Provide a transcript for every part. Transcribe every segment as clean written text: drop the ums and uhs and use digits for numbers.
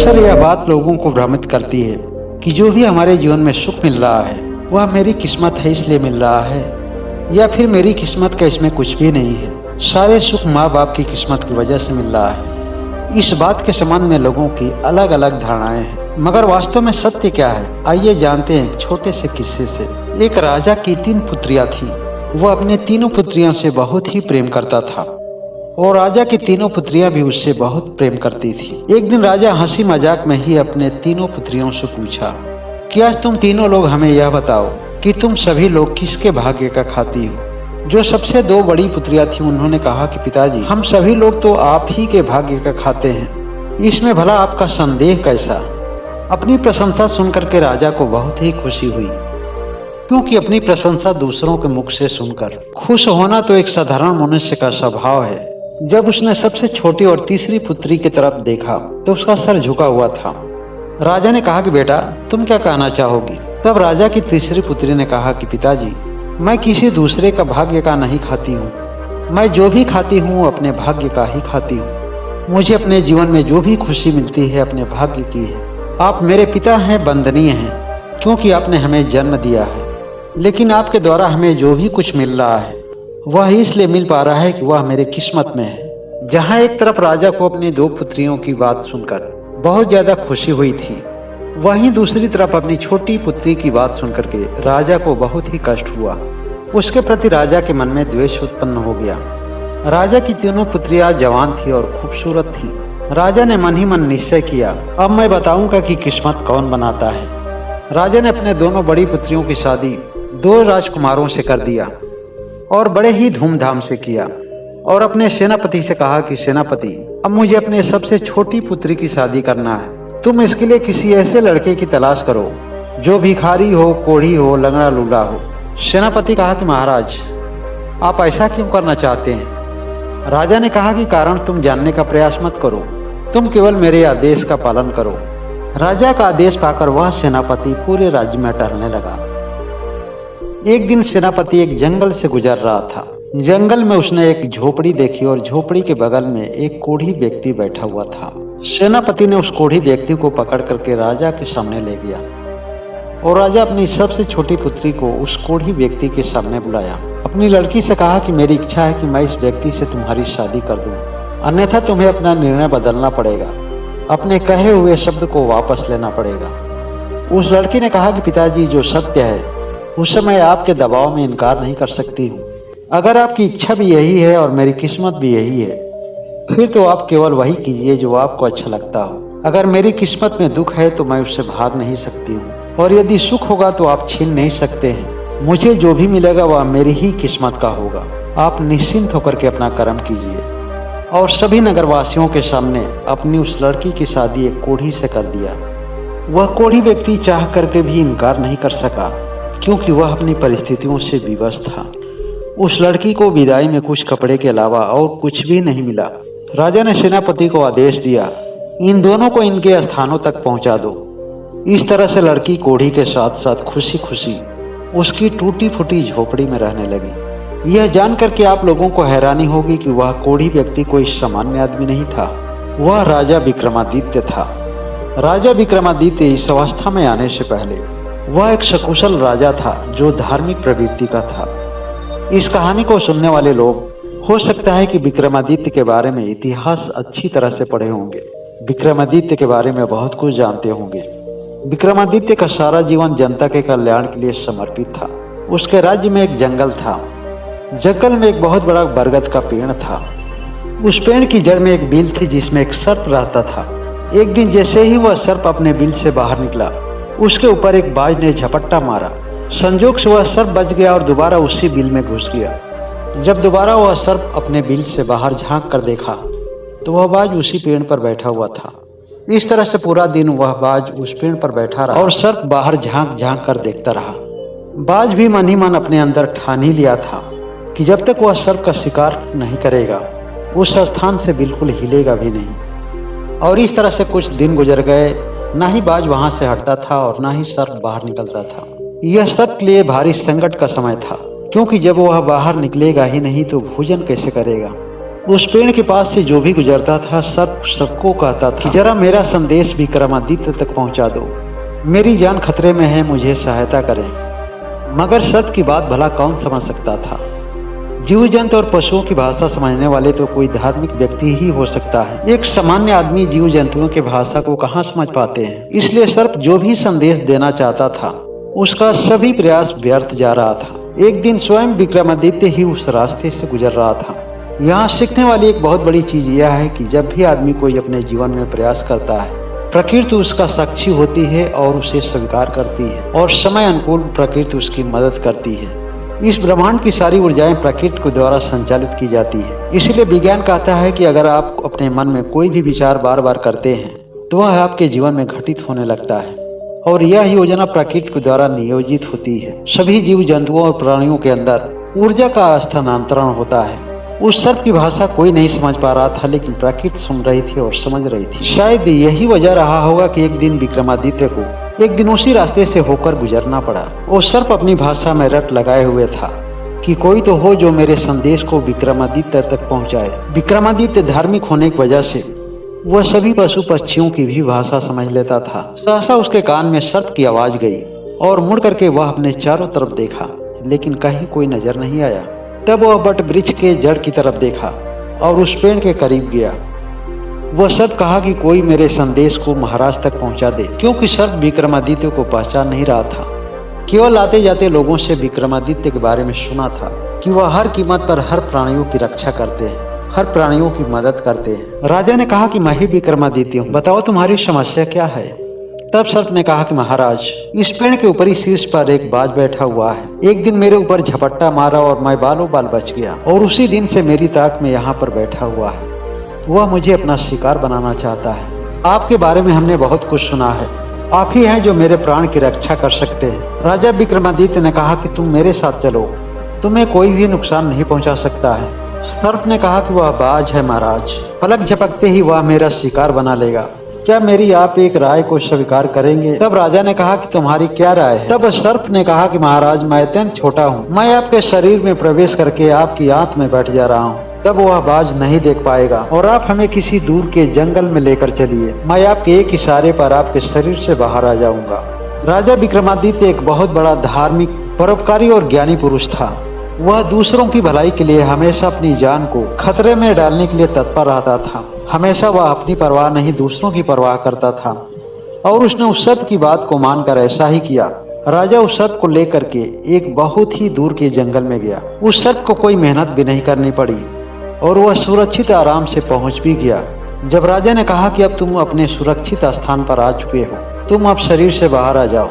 अक्सर यह बात लोगों को भ्रमित करती है कि जो भी हमारे जीवन में सुख मिल रहा है वह मेरी किस्मत है इसलिए मिल रहा है, या फिर मेरी किस्मत का इसमें कुछ भी नहीं है। सारे सुख माँ बाप की किस्मत की वजह से मिल रहा है। इस बात के संबंध में लोगों की अलग अलग धारणाएं हैं, मगर वास्तव में सत्य क्या है, आइए जानते हैं एक छोटे से किस्से से। एक राजा की 3 पुत्रियां थीं। वह अपने तीनों पुत्रियों से बहुत ही प्रेम करता था और राजा की तीनों पुत्रियां भी उससे बहुत प्रेम करती थी। एक दिन राजा हंसी मजाक में ही अपने तीनों पुत्रियों से पूछा कि आज तुम तीनों लोग हमें यह बताओ कि तुम सभी लोग किसके भाग्य का खाती हो। जो सबसे 2 बड़ी पुत्रियां थी उन्होंने कहा कि पिताजी, हम सभी लोग तो आप ही के भाग्य का खाते हैं, इसमें भला आपका संदेह कैसा। अपनी प्रशंसा सुनकर के राजा को बहुत ही खुशी हुई, क्योंकि अपनी प्रशंसा दूसरों के मुख से सुनकर खुश होना तो एक साधारण मनुष्य का स्वभाव है। जब उसने सबसे छोटी और तीसरी पुत्री की तरफ देखा तो उसका सर झुका हुआ था। राजा ने कहा कि बेटा, तुम क्या कहना चाहोगी। तब राजा की तीसरी पुत्री ने कहा कि पिताजी, मैं किसी दूसरे का भाग्य का नहीं खाती हूँ, मैं जो भी खाती हूँ अपने भाग्य का ही खाती हूँ। मुझे अपने जीवन में जो भी खुशी मिलती है अपने भाग्य की है। आप मेरे पिता हैं, वंदनीय हैं, क्योंकि आपने हमें जन्म दिया है, लेकिन आपके द्वारा हमें जो भी कुछ मिल रहा है वह इसलिए मिल पा रहा है कि वह मेरे किस्मत में है। जहाँ एक तरफ राजा को अपनी 2 पुत्रियों की बात सुनकर बहुत ज्यादा खुशी हुई थी, वहीं दूसरी तरफ अपनी छोटी पुत्री की बात सुनकर के राजा को बहुत ही कष्ट हुआ। उसके प्रति राजा के मन में द्वेष उत्पन्न हो गया। राजा की तीनों पुत्रियां जवान थी और खूबसूरत थी। राजा ने मन ही मन निश्चय किया, अब मैं बताऊंगा कि किस्मत कौन बनाता है। राजा ने अपने दोनों बड़ी पुत्रियों की शादी 2 राजकुमारों से कर दिया और बड़े ही धूमधाम से किया, और अपने सेनापति से कहा कि सेनापति, अब मुझे अपने सबसे छोटी पुत्री की शादी करना है। तुम इसके लिए किसी ऐसे लड़के की तलाश करो जो भिखारी हो, कोढ़ी हो, लंगड़ा लूला हो। सेनापति कहा कि महाराज, आप ऐसा क्यों करना चाहते हैं। राजा ने कहा कि कारण तुम जानने का प्रयास मत करो, तुम केवल मेरे आदेश का पालन करो। राजा का आदेश पाकर वह सेनापति पूरे राज्य में टहलने लगा। एक दिन सेनापति एक जंगल से गुजर रहा था। जंगल में उसने एक झोपड़ी देखी और झोपड़ी के बगल में एक कोढ़ी व्यक्ति बैठा हुआ था। सेनापति ने उस कोढ़ी व्यक्ति को पकड़ करके राजा के सामने ले गया और राजा अपनी सबसे छोटी पुत्री को उस कोढ़ी व्यक्ति के सामने बुलाया। अपनी लड़की से कहा कि मेरी इच्छा है कि मैं इस व्यक्ति से तुम्हारी शादी कर दूं, अन्यथा तुम्हें अपना निर्णय बदलना पड़ेगा, अपने कहे हुए शब्द को वापस लेना पड़ेगा। उस लड़की ने कहा कि पिताजी, जो सत्य है उस समय आपके दबाव में इनकार नहीं कर सकती हूँ। अगर आपकी इच्छा भी यही है और मेरी किस्मत भी यही है, फिर तो आप केवल वही कीजिए जो आपको अच्छा लगता हो। अगर मेरी किस्मत में दुख है तो मैं उससे भाग नहीं सकती हूँ, और यदि सुख होगा तो आप छीन नहीं सकते हैं। मुझे जो भी मिलेगा वह मेरी ही किस्मत का होगा। आप निश्चिंत होकर के अपना कर्म कीजिए। और सभी नगरवासियों के सामने अपनी उस लड़की की शादी एक कोढ़ी से कर दिया। वह कोढ़ी व्यक्ति चाह करके भी इनकार नहीं कर सका, क्योंकि वह अपनी परिस्थितियों से विवश था। उस लड़की को विदाई में कुछ कपड़े के अलावा और कुछ भी नहीं मिला। राजा ने सेनापति को आदेश दिया, इन दोनों को इनके स्थानों तक पहुंचा दो। इस तरह से लड़की कोढ़ी के साथ साथ खुशी खुशी उसकी टूटी फूटी झोपड़ी में रहने लगी। यह जानकर के आप लोगों को हैरानी होगी कि वह कोढ़ी व्यक्ति कोई सामान्य आदमी नहीं था, वह राजा विक्रमादित्य था। राजा विक्रमादित्य इस अवस्था में आने से पहले वह एक सकुशल राजा था जो धार्मिक प्रवृत्ति का था। इस कहानी को सुनने वाले लोग हो सकता है कि विक्रमादित्य के बारे में इतिहास अच्छी तरह से पढ़े होंगे, विक्रमादित्य के बारे में बहुत कुछ जानते होंगे। विक्रमादित्य का सारा जीवन जनता के कल्याण के लिए समर्पित था। उसके राज्य में एक जंगल था। जंगल में एक बहुत बड़ा बरगद का पेड़ था। उस पेड़ की जड़ में एक बिल थी जिसमें एक सर्प रहता था। एक दिन जैसे ही वह सर्प अपने बिल से बाहर निकला, उसके ऊपर एक बाज ने झपट्टा मारा। संजोग से वह सर्प बच गया और दोबारा उसी बिल में घुस गया। जब दोबारा वह सर्प अपने बिल से बाहर झांक कर देखा तो वह बाज उसी पेड़ पर बैठा हुआ था। इस तरह से पूरा दिन वह बाज उस पेड़ पर बैठा रहा और सर्प बाहर झांक झांक कर देखता रहा। बाज भी मन ही मन अपने अंदर ठान ही लिया था कि जब तक वह सर्प का शिकार नहीं करेगा उस स्थान से बिल्कुल हिलेगा भी नहीं। और इस तरह से कुछ दिन गुजर गए, ना ही बाज वहां से हटता था और ना ही सर्प बाहर निकलता था। यह सर्प के लिए भारी संकट का समय था, क्योंकि जब वह बाहर निकलेगा ही नहीं तो भोजन कैसे करेगा। उस पेड़ के पास से जो भी गुजरता था सबको कहता था कि जरा मेरा संदेश विक्रमादित्य तक पहुंचा दो, मेरी जान खतरे में है, मुझे सहायता करें। मगर सर्प की बात भला कौन समझ सकता था। जीव जंतु और पशुओं की भाषा समझने वाले तो कोई धार्मिक व्यक्ति ही हो सकता है। एक सामान्य आदमी जीव जंतुओं की भाषा को कहाँ समझ पाते हैं। इसलिए सर्प जो भी संदेश देना चाहता था उसका सभी प्रयास व्यर्थ जा रहा था। एक दिन स्वयं विक्रमादित्य ही उस रास्ते से गुजर रहा था। यहाँ सीखने वाली एक बहुत बड़ी चीज यह है कि जब भी आदमी कोई अपने जीवन में प्रयास करता है, प्रकृति उसका साक्षी होती है और उसे स्वीकार करती है, और समय अनुकूल प्रकृति उसकी मदद करती है। इस ब्रह्मांड की सारी ऊर्जाएं प्रकृति के द्वारा संचालित की जाती है। इसलिए विज्ञान कहता है कि अगर आप अपने मन में कोई भी विचार बार बार करते हैं तो वह आपके जीवन में घटित होने लगता है, और यह योजना प्रकृति के द्वारा नियोजित होती है। सभी जीव जंतुओं और प्राणियों के अंदर ऊर्जा का स्थानांतरण होता है। उस सर्प की भाषा कोई नहीं समझ पा रहा था, लेकिन प्रकृति सुन रही थी और समझ रही थी। शायद यही वजह रहा होगा कि एक दिन विक्रमादित्य को एक दिन उसी रास्ते से होकर गुजरना पड़ा। वो सर्प अपनी भाषा में रट लगाए हुए था कि कोई तो हो जो मेरे संदेश को विक्रमादित्य तक पहुंचाए। विक्रमादित्य धार्मिक होने की वजह से वह सभी पशु पक्षियों की भी भाषा समझ लेता था। सहसा उसके कान में सर्प की आवाज गई और मुड़ करके वह अपने चारों तरफ देखा, लेकिन कहीं कोई नजर नहीं आया। तब वह बट वृक्ष के जड़ की तरफ देखा और उस पेड़ के करीब गया। वह सर्प कहा कि कोई मेरे संदेश को महाराज तक पहुंचा दे, क्योंकि सर्प विक्रमादित्य को पहचान नहीं रहा था। केवल आते जाते लोगों से विक्रमादित्य के बारे में सुना था कि वह हर कीमत पर हर प्राणियों की रक्षा करते हैं, हर प्राणियों की मदद करते हैं। राजा ने कहा कि मैं ही विक्रमादित्य हूँ, बताओ तुम्हारी समस्या क्या है। तब सर्प ने कहा कि महाराज, इस पेड़ के ऊपरी शीर्ष पर एक बाज बैठा हुआ है। एक दिन मेरे ऊपर झपट्टा मारा और मैं बालों बाल बच गया, और उसी दिन से मेरी ताक में यहाँ पर बैठा हुआ है। वह मुझे अपना शिकार बनाना चाहता है। आपके बारे में हमने बहुत कुछ सुना है, आप ही हैं जो मेरे प्राण की रक्षा कर सकते हैं। राजा विक्रमादित्य ने कहा कि तुम मेरे साथ चलो, तुम्हें कोई भी नुकसान नहीं पहुंचा सकता है। सर्प ने कहा कि वह बाज है महाराज, पलक झपकते ही वह मेरा शिकार बना लेगा। क्या मेरी आप एक राय को स्वीकार करेंगे। तब राजा ने कहा कि तुम्हारी क्या राय है। तब सर्प ने कहा कि महाराज, मैं अत्यंत छोटा हूँ, मैं आपके शरीर में प्रवेश करके आपकी आंत में बैठ जा रहा हूँ। तब वह बाज नहीं देख पाएगा और आप हमें किसी दूर के जंगल में लेकर चलिए, मैं आपके एक इशारे पर आपके शरीर से बाहर आ जाऊंगा। राजा विक्रमादित्य एक बहुत बड़ा धार्मिक, परोपकारी और ज्ञानी पुरुष था। वह दूसरों की भलाई के लिए हमेशा अपनी जान को खतरे में डालने के लिए तत्पर रहता था। हमेशा वह अपनी परवाह नहीं, दूसरों की परवाह करता था, और उसने उस सर्प की बात को मानकर ऐसा ही किया। राजा उस सर्प को लेकर के एक बहुत ही दूर के जंगल में गया। उस सर्प को कोई मेहनत भी नहीं करनी पड़ी और वह सुरक्षित आराम से पहुंच भी गया। जब राजा ने कहा कि अब तुम अपने सुरक्षित स्थान पर आ चुके हो, तुम अब शरीर से बाहर आ जाओ।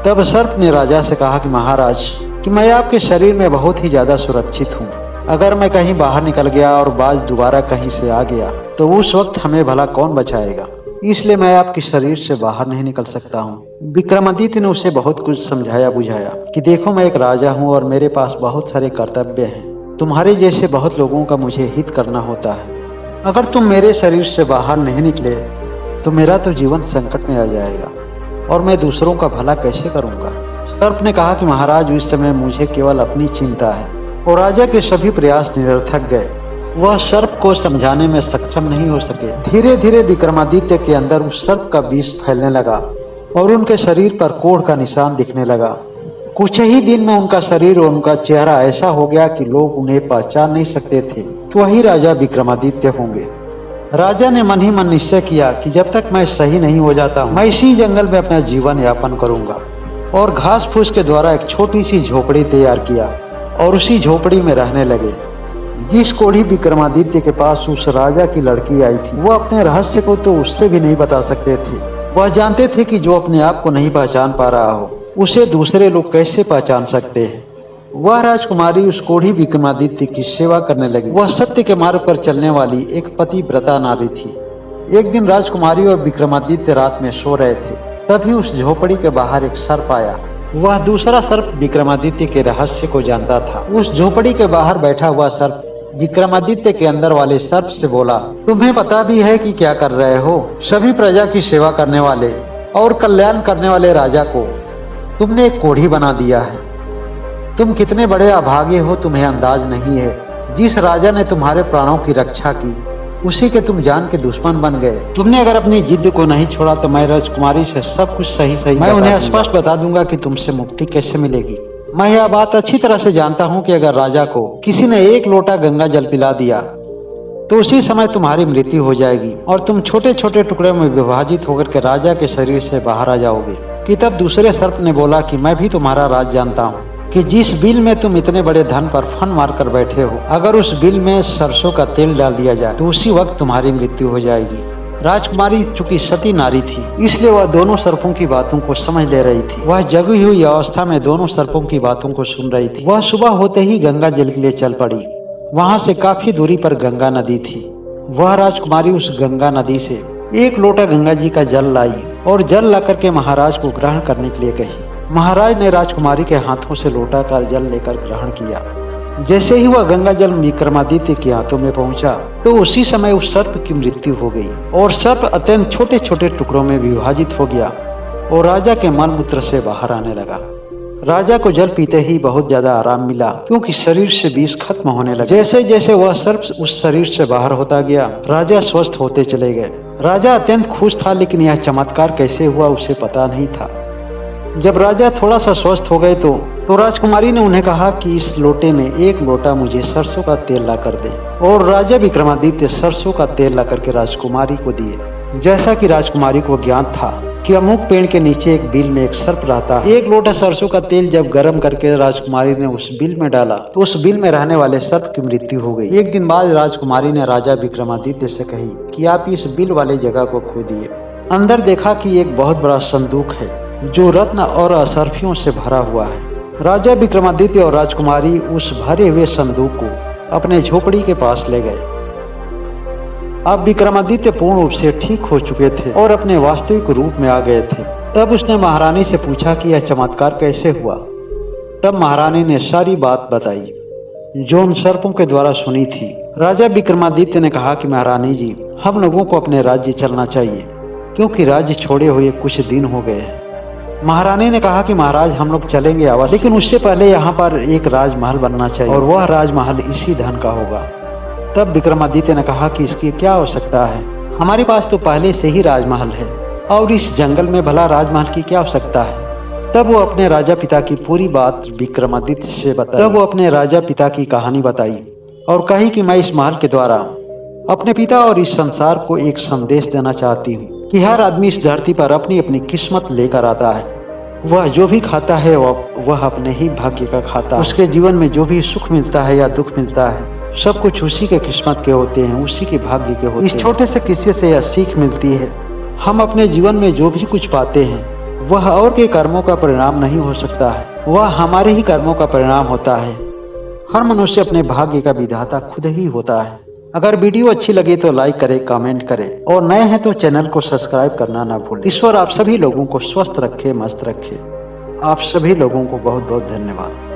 तब सर्प ने राजा से कहा कि महाराज, कि मैं आपके शरीर में बहुत ही ज्यादा सुरक्षित हूँ। अगर मैं कहीं बाहर निकल गया और बाज दोबारा कहीं से आ गया तो उस वक्त हमें भला कौन बचाएगा, इसलिए मैं आपके शरीर से बाहर नहीं निकल सकता हूँ। विक्रमादित्य ने उसे बहुत कुछ समझाया बुझाया कि देखो, मैं एक राजा हूँ और मेरे पास बहुत सारे कर्तव्य हैं। तुम्हारे जैसे बहुत लोगों का मुझे हित करना होता है। अगर तुम मेरे शरीर से बाहर नहीं निकले तो मेरा तो जीवन संकट में आ जाएगा और मैं दूसरों का भला कैसे करूँगा। सर्प ने कहा कि महाराज, इस समय मुझे केवल अपनी चिंता है, और राजा के सभी प्रयास निरर्थक गए। वह सर्प को समझाने में सक्षम नहीं हो सके। धीरे धीरे विक्रमादित्य के अंदर उस सर्प का विष फैलने लगा और उनके शरीर पर कोढ़ का निशान दिखने लगा। कुछ ही दिन में उनका शरीर और उनका चेहरा ऐसा हो गया कि लोग उन्हें पहचान नहीं सकते थे कि वही राजा विक्रमादित्य होंगे। राजा ने मन ही मन निश्चय किया कि जब तक मैं सही नहीं हो जाता हूँ, मैं इसी जंगल में अपना जीवन यापन करूंगा, और घास फूस के द्वारा एक छोटी सी झोपड़ी तैयार किया और उसी झोपड़ी में रहने लगे। जिस कोढ़ी विक्रमादित्य के पास उस राजा की लड़की आई थी, वो अपने रहस्य को तो उससे भी नहीं बता सकते थे। वह जानते थे कि जो अपने आप को नहीं पहचान पा रहा हो, उसे दूसरे लोग कैसे पहचान सकते हैं। वह राजकुमारी उस कोढ़ी विक्रमादित्य की सेवा करने लगी। वह सत्य के मार्ग पर चलने वाली एक पतिव्रता नारी थी। एक दिन राजकुमारी और विक्रमादित्य रात में सो रहे थे, तभी उस झोपड़ी के बाहर एक सर्प आया। वह दूसरा सर्प विक्रमादित्य के रहस्य को जानता था। उस झोपड़ी के बाहर बैठा हुआ सर्प विक्रमादित्य के अंदर वाले सर्प से बोला, तुम्हें पता भी है कि क्या कर रहे हो। सभी प्रजा की सेवा करने वाले और कल्याण करने वाले राजा को तुमने एक कोढ़ी बना दिया है। तुम कितने बड़े अभागे हो, तुम्हें अंदाज नहीं है। जिस राजा ने तुम्हारे प्राणों की रक्षा की उसी के तुम जान के दुश्मन बन गए। तुमने अगर अपनी जिद को नहीं छोड़ा तो मैं राजकुमारी से सब कुछ सही मैं उन्हें स्पष्ट बता दूंगा कि तुमसे मुक्ति कैसे मिलेगी। मैं यह बात अच्छी तरह से जानता हूँ कि अगर राजा को किसी ने एक लोटा गंगा जल पिला दिया तो उसी समय तुम्हारी मृत्यु हो जाएगी और तुम छोटे छोटे टुकड़े में विभाजित होकर के राजा के शरीर से बाहर आ जाओगे। कि तब दूसरे सर्प ने बोला कि मैं भी तुम्हारा राज जानता हूँ कि जिस बिल में तुम इतने बड़े धन पर फन मार कर बैठे हो, अगर उस बिल में सरसों का तेल डाल दिया जाए तो उसी वक्त तुम्हारी मृत्यु हो जाएगी। राजकुमारी चूंकि सती नारी थी इसलिए वह दोनों सर्पों की बातों को समझ ले रही थी। वह जगी हुई अवस्था में दोनों सर्पों की बातों को सुन रही थी। वह सुबह होते ही गंगा जल के लिए चल पड़ी। वहाँ से काफी दूरी पर गंगा नदी थी। वह राजकुमारी उस गंगा नदी से एक लोटा गंगा जी का जल लाई और जल ला करके महाराज को ग्रहण करने के लिए कही। महाराज ने राजकुमारी के हाथों से लोटा का जल लेकर ग्रहण किया। जैसे ही वह गंगा जल विक्रमादित्य के हाथों में पहुंचा तो उसी समय उस सर्प की मृत्यु हो गई और सर्प अत्यंत छोटे छोटे टुकड़ों में विभाजित हो गया और राजा के मल मूत्र से बाहर आने लगा। राजा को जल पीते ही बहुत ज्यादा आराम मिला क्योंकि शरीर से विष खत्म होने लगा। जैसे जैसे वह सर्प उस शरीर से बाहर होता गया राजा स्वस्थ होते चले गए। राजा अत्यंत खुश था, लेकिन यह चमत्कार कैसे हुआ उसे पता नहीं था। जब राजा थोड़ा सा स्वस्थ हो गए तो राजकुमारी ने उन्हें कहा कि इस लोटे में एक लोटा मुझे सरसों का तेल ला कर दे। और राजा विक्रमादित्य सरसों का तेल ला करके राजकुमारी को दिए। जैसा कि राजकुमारी को ज्ञान था कि अमुक पेड़ के नीचे एक बिल में एक सर्प रहता है। एक लोटा सरसों का तेल जब गर्म करके राजकुमारी ने उस बिल में डाला तो उस बिल में रहने वाले सर्प की मृत्यु हो गई। एक दिन बाद राजकुमारी ने राजा विक्रमादित्य से कही कि आप इस बिल वाले जगह को खोदिए। अंदर देखा कि एक बहुत बड़ा संदूक है जो रत्न और असरफियों से भरा हुआ है। राजा विक्रमादित्य और राजकुमारी उस भरे हुए संदूक को अपने झोपड़ी के पास ले गए। अब विक्रमादित्य पूर्ण रूप से ठीक हो चुके थे और अपने वास्तविक रूप में आ गए थे। तब उसने महारानी से पूछा कि यह चमत्कार कैसे हुआ। तब महारानी ने सारी बात बताई जो उन सर्पों के द्वारा सुनी थी। राजा विक्रमादित्य ने कहा कि महारानी जी, हम लोगों को अपने राज्य चलना चाहिए क्योंकि राज्य छोड़े हुए कुछ दिन हो गए हैं। महारानी ने कहा कि महाराज हम लोग चलेंगे अवश्य, लेकिन उससे पहले यहाँ पर एक राजमहल बनना चाहिए और वह राजमहल इसी धन का होगा। तब विक्रमादित्य ने कहा कि इसकी क्या आवश्यकता है, हमारे पास तो पहले से ही राजमहल है और इस जंगल में भला राजमहल की क्या आवश्यकता है। तब वो अपने राजा पिता की पूरी बात विक्रमादित्य से बताई। तब वो अपने राजा पिता की कहानी बताई और कही कि मैं इस महल के द्वारा अपने पिता और इस संसार को एक संदेश देना चाहती हूँ कि हर आदमी इस धरती पर अपनी अपनी किस्मत लेकर आता है। वह जो भी खाता है वह अपने ही भाग्य का खाता है। उसके जीवन में जो भी सुख मिलता है या दुख मिलता है सब कुछ उसी के किस्मत के होते हैं, उसी के भाग्य के होते हैं। इस छोटे से किस्से से यह सीख मिलती है, हम अपने जीवन में जो भी कुछ पाते हैं वह और के कर्मों का परिणाम नहीं हो सकता है, वह हमारे ही कर्मों का परिणाम होता है। हर मनुष्य अपने भाग्य का विधाता खुद ही होता है। अगर वीडियो अच्छी लगे तो लाइक करें, कमेंट करें और नए हैं तो चैनल को सब्सक्राइब करना ना भूलें। ईश्वर आप सभी लोगों को स्वस्थ रखे, मस्त रखे। आप सभी लोगों को बहुत बहुत धन्यवाद।